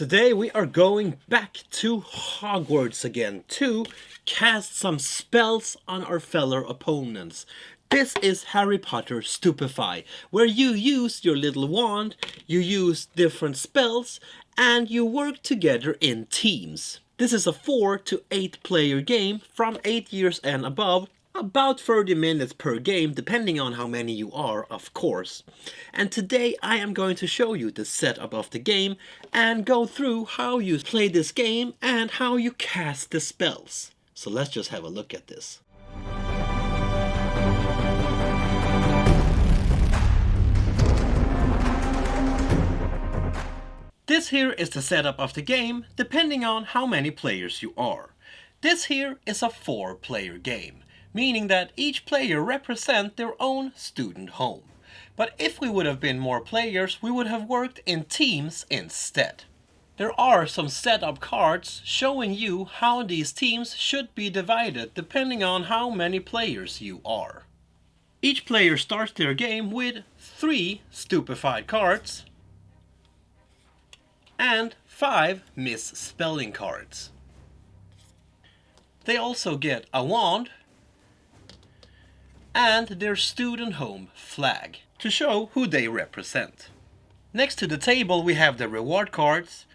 Today we are going back to Hogwarts again to cast some spells on our fellow opponents. This is Harry Potter Stupefy, where you use your little wand, you use different spells, and you work together in teams. This is a 4 to 8 player game from 8 years and above. About 30 minutes per game, depending on how many you are, of course. And today I am going to show you the setup of the game and go through how you play this game and how you cast the spells. So let's just have a look at this. This here is the setup of the game, depending on how many players you are. This here is a 4-player game, meaning that each player represents their own student home. But if we would have been more players, we would have worked in teams instead. There are some setup cards showing you how these teams should be divided depending on how many players you are. Each player starts their game with 3 stupefied cards and 5 misspelling cards. They also get a wand and their student home flag to show who they represent. Next to the table we have the reward cards,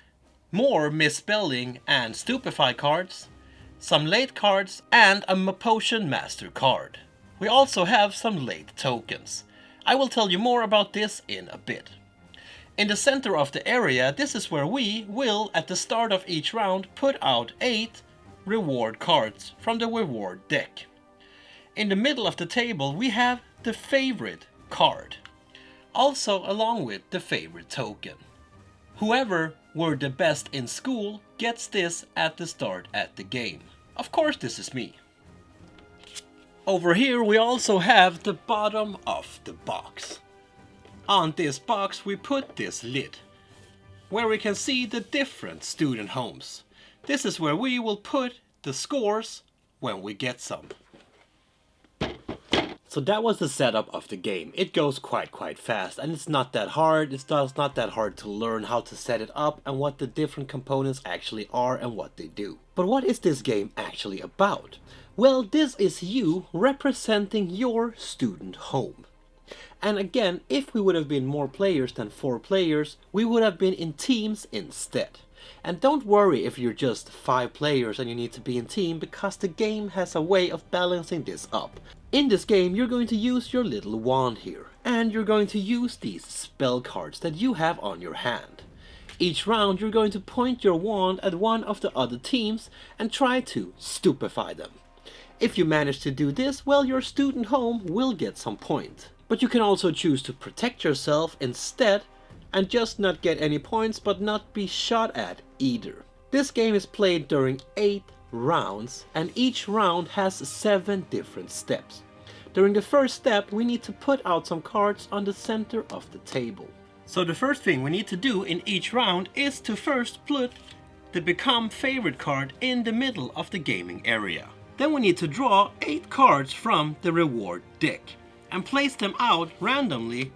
more misspelling and stupefied cards, some late cards and a potion master card. We also have some late tokens. I will tell you more about this in a bit. In the center of the area, this is where we will at the start of each round put out 8 reward cards from the reward deck. In the middle of the table we have the favorite card, also along with the favorite token. Whoever were the best in school gets this at the start at the game. Of course this is me. Over here we also have the bottom of the box. On this box we put this lid, where we can see the different student homes. This is where we will put the scores when we get some. So that was the setup of the game. It goes quite fast and it's not that hard. It's not that hard to learn how to set it up and what the different components actually are and what they do. But what is this game actually about? Well, this is you representing your student home. And again, if we would have been more players than 4 players, we would have been in teams instead. And don't worry if you're just 5 players and you need to be in team, because the game has a way of balancing this up. In this game you're going to use your little wand here, and you're going to use these spell cards that you have on your hand. Each round you're going to point your wand at one of the other teams and try to stupefy them. If you manage to do this, well, your student home will get some point. But you can also choose to protect yourself instead and just not get any points but not be shot at either. This game is played during 8 rounds and each round has 7 different steps. During the first step we need to put out some cards on the center of the table. So the first thing we need to do in each round is to first put the become favorite card in the middle of the gaming area. Then we need to draw 8 cards from the reward deck and place them out randomly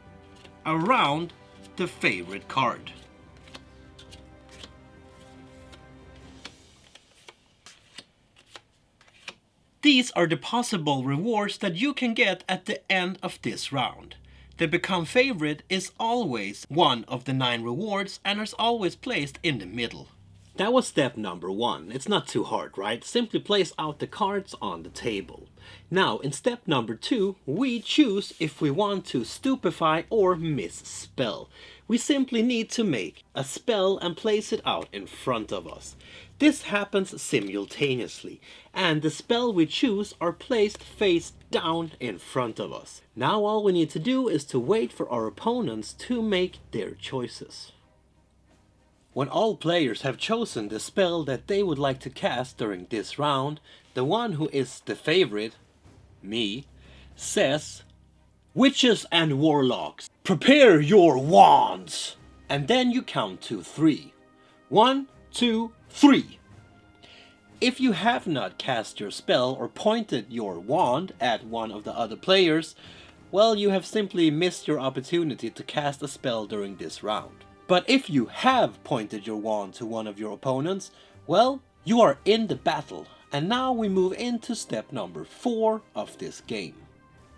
around the favorite card. These are the possible rewards that you can get at the end of this round. The become favorite is always one of the 9 rewards and is always placed in the middle. That was step number 1. It's not too hard, right? Simply place out the cards on the table. Now in step number 2 we choose if we want to stupefy or misspell. We simply need to make a spell and place it out in front of us. This happens simultaneously, and the spell we choose are placed face down in front of us. Now all we need to do is to wait for our opponents to make their choices. When all players have chosen the spell that they would like to cast during this round, the one who is the favorite, me, says, "Witches and warlocks, prepare your wands!" And then you count to 3. 1, 2, 3. If you have not cast your spell or pointed your wand at one of the other players, well, you have simply missed your opportunity to cast a spell during this round. But if you have pointed your wand to one of your opponents, well, you are in the battle. And now we move into step number 4 of this game.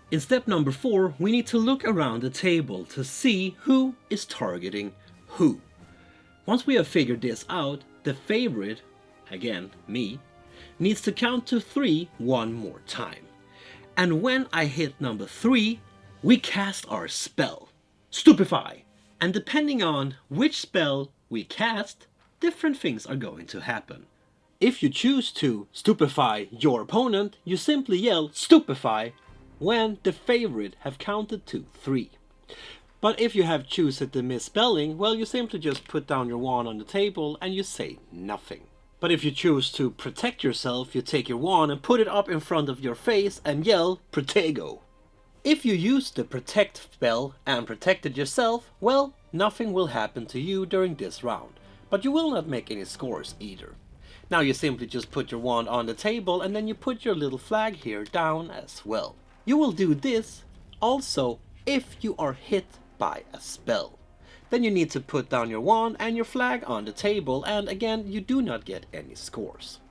In step number 4, we need to look around the table to see who is targeting who. Once we have figured this out, the favorite, again me, needs to count to 3 one more time. And when I hit number 3, we cast our spell, Stupefy. And depending on which spell we cast, different things are going to happen. If you choose to stupefy your opponent, you simply yell Stupefy when the favorite have counted to 3. But if you have chosen the misspelling, well, you simply just put down your wand on the table and you say nothing. But if you choose to protect yourself, you take your wand and put it up in front of your face and yell Protego. If you use the protect spell and protected yourself, well, nothing will happen to you during this round. But you will not make any scores either. Now you simply just put your wand on the table and then you put your little flag here down as well. You will do this also if you are hit by a spell. Then you need to put down your wand and your flag on the table, and again you do not get any scores.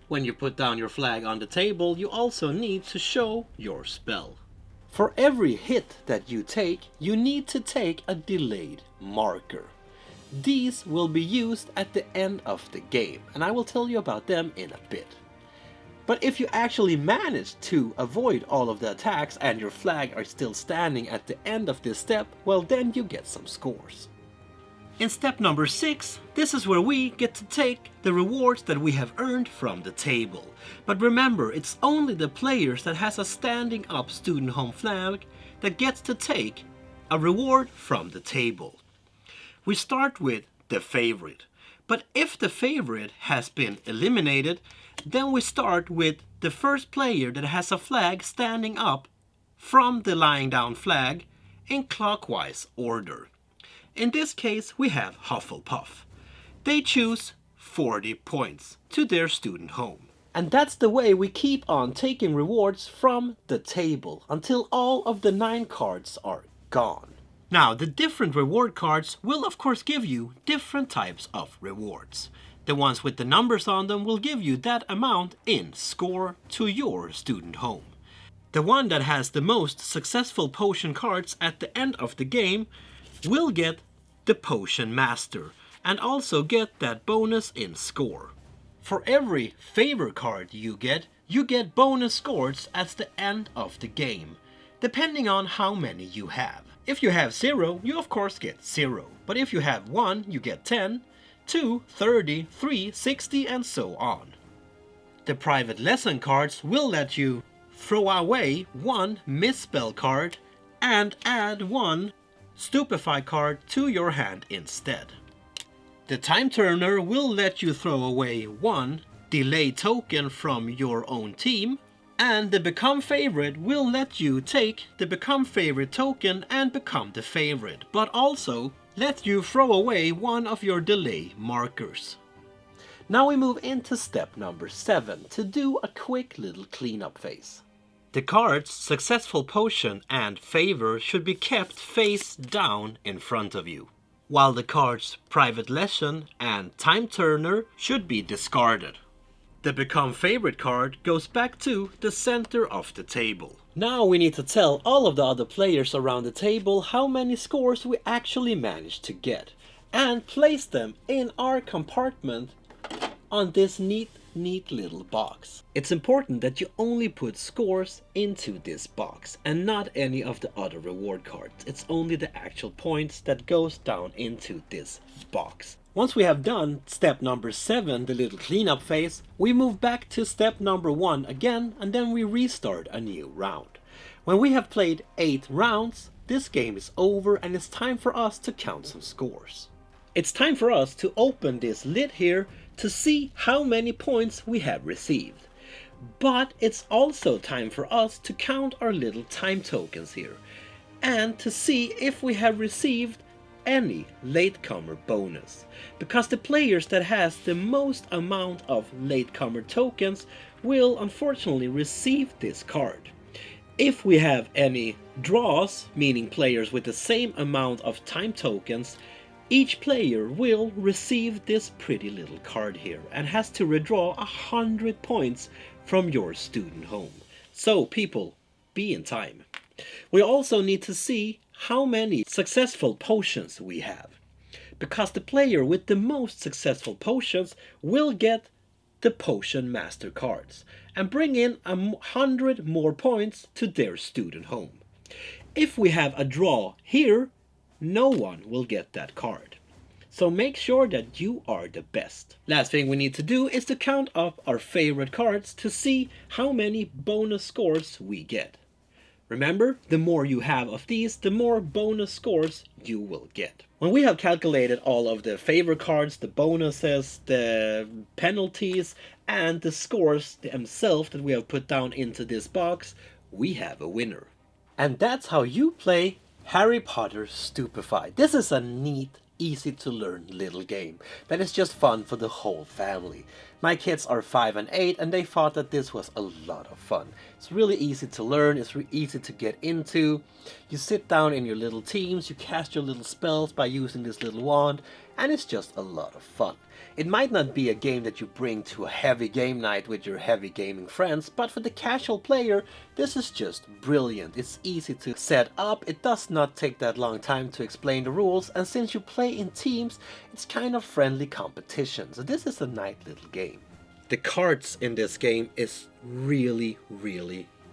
When you put down your flag on the table, you also need to show your spell. For every hit that you take, you need to take a delayed marker. These will be used at the end of the game, and I will tell you about them in a bit. But if you actually manage to avoid all of the attacks and your flag are still standing at the end of this step, well, then you get some scores. In step number 6, this is where we get to take the rewards that we have earned from the table. But remember, it's only the players that has a standing up student home flag that gets to take a reward from the table. We start with the favorite. But if the favorite has been eliminated, then we start with the first player that has a flag standing up from the lying down flag in clockwise order. In this case, we have Hufflepuff. They choose 40 points to their student home. And that's the way we keep on taking rewards from the table until all of the 9 cards are gone. Now, the different reward cards will of course give you different types of rewards. The ones with the numbers on them will give you that amount in score to your student home. The one that has the most successful potion cards at the end of the game will get the Potion Master and also get that bonus in score. For every favor card you get bonus scores at the end of the game, depending on how many you have. If you have 0, you of course get 0. But if you have 1, you get 10, 2, 30, 3, 60, and so on. The private lesson cards will let you throw away 1 misspell card and add 1 Stupefy card to your hand instead. The time turner will let you throw away 1 delay token from your own team, and the become favorite will let you take the become favorite token and become the favorite, but also let you throw away 1 of your delay markers. Now we move into step number 7 to do a quick little cleanup phase. The cards Successful Potion and Favor should be kept face down in front of you, while the cards Private Lesson and Time Turner should be discarded. The Become Favorite card goes back to the center of the table. Now we need to tell all of the other players around the table how many scores we actually managed to get, and place them in our compartment on this neat little box. It's important that you only put scores into this box and not any of the other reward cards. It's only the actual points that goes down into this box. Once we have done step number 7, the little cleanup phase, we move back to step number 1 again, and then we restart a new round. When we have played 8 rounds, this game is over and it's time for us to count some scores. It's time for us to open this lid here to see how many points we have received. But it's also time for us to count our little time tokens here and to see if we have received any latecomer bonus, because the players that has the most amount of latecomer tokens will unfortunately receive this card. If we have any draws, meaning players with the same amount of time tokens, Each player will receive this pretty little card here and has to redraw 100 points from your student home. So people, be in time. We also need to see how many successful potions we have, because the player with the most successful potions will get the potion master cards and bring in 100 more points to their student home. If we have a draw here, no one will get that card. So make sure that you are the best. Last thing we need to do is to count up our favorite cards to see how many bonus scores we get. Remember, the more you have of these, the more bonus scores you will get. When we have calculated all of the favorite cards, the bonuses, the penalties, and the scores themselves that we have put down into this box, we have a winner. And that's how you play Harry Potter Stupefy. This is a neat, easy to learn little game that is just fun for the whole family. My kids are 5 and 8 and they thought that this was a lot of fun. It's really easy to learn, it's really easy to get into. You sit down in your little teams, you cast your little spells by using this little wand, and it's just a lot of fun. It might not be a game that you bring to a heavy game night with your heavy gaming friends, but for the casual player, this is just brilliant. It's easy to set up, it does not take that long time to explain the rules, and since you play in teams, it's kind of friendly competition. So this is a nice little game. The cards in this game is really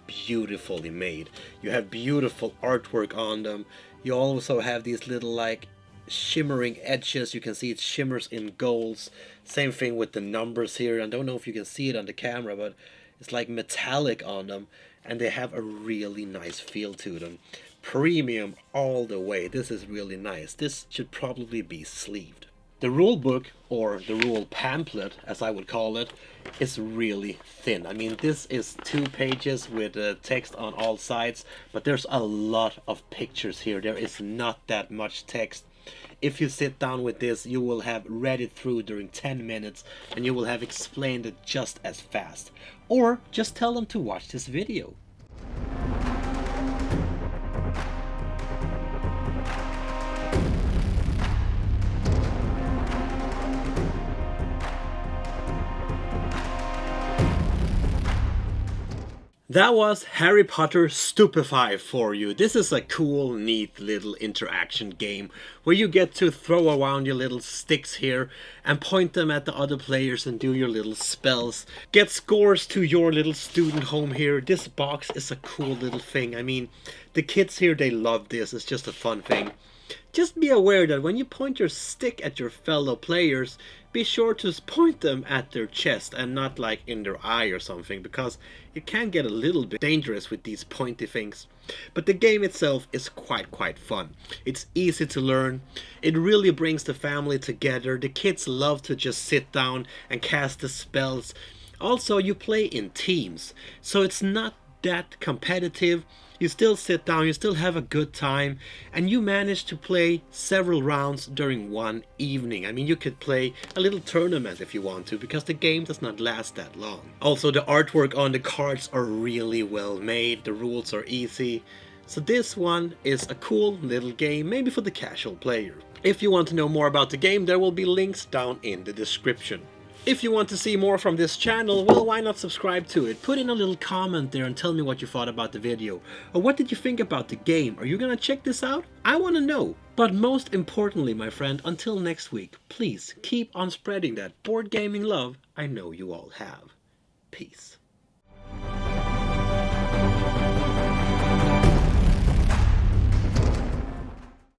beautifully made. You have beautiful artwork on them. You also have these little like shimmering edges. You can see it shimmers in golds. Same thing with the numbers here. I don't know if you can see it on the camera, but it's like metallic on them, and they have a really nice feel to them. Premium all the way. This is really nice. This should probably be sleeved. The rule book, or the rule pamphlet as I would call it, is really thin. I mean, this is 2 pages with text on all sides, but there's a lot of pictures here. There is not that much text. If you sit down with this, you will have read it through during 10 minutes and you will have explained it just as fast. Or just tell them to watch this video. That was Harry Potter Stupefy for you. This is a cool, neat little interaction game where you get to throw around your little sticks here and point them at the other players and do your little spells. Get scores to your little student home here. This box is a cool little thing. I mean, the kids here, they love this. It's just a fun thing. Just be aware that when you point your stick at your fellow players, be sure to point them at their chest and not like in their eye or something, because it can get a little bit dangerous with these pointy things. But the game itself is quite fun. It's easy to learn. It really brings the family together. The kids love to just sit down and cast the spells. Also, you play in teams, so it's not that competitive. You still sit down, you still have a good time, and you manage to play several rounds during one evening. I mean, you could play a little tournament if you want to, because the game does not last that long. Also, the artwork on the cards are really well made, the rules are easy. So this one is a cool little game, maybe for the casual player. If you want to know more about the game, there will be links down in the description. If you want to see more from this channel, well, why not subscribe to it? Put in a little comment there and tell me what you thought about the video. Or what did you think about the game? Are you gonna check this out? I wanna know. But most importantly, my friend, until next week, please keep on spreading that board gaming love I know you all have. Peace.